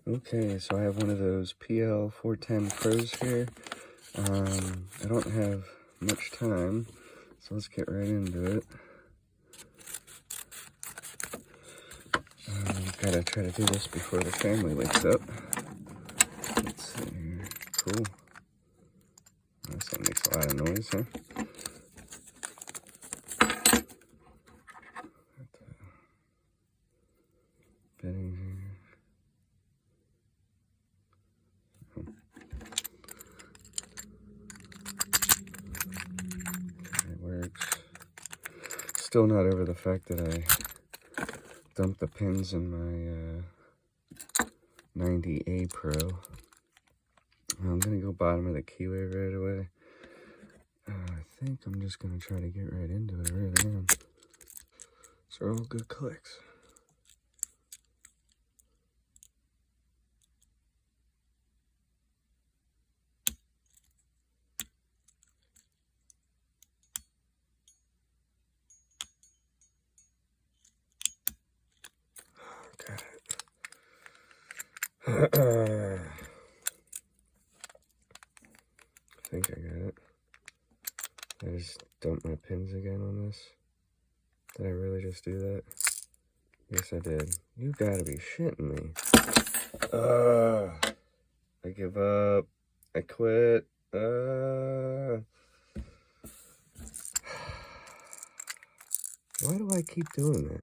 Okay, so I have one of those PL410-Pros here. I don't have much time, so let's get right into it. Gotta try to do this before the family wakes up. Let's see here. Cool. This thing makes a lot of noise, huh? Bedding here. It works. Still not over the fact that I dumped the pins in my 90A Pro. I'm gonna go bottom of the keyway right away. I think I'm just gonna try to get right into it. I really am. These are all good clicks. Got it. I think I got it. I just dumped my pins again on this. Did I really just do that? Yes, I did. You gotta be shitting me. I give up. I quit. Why do I keep doing that?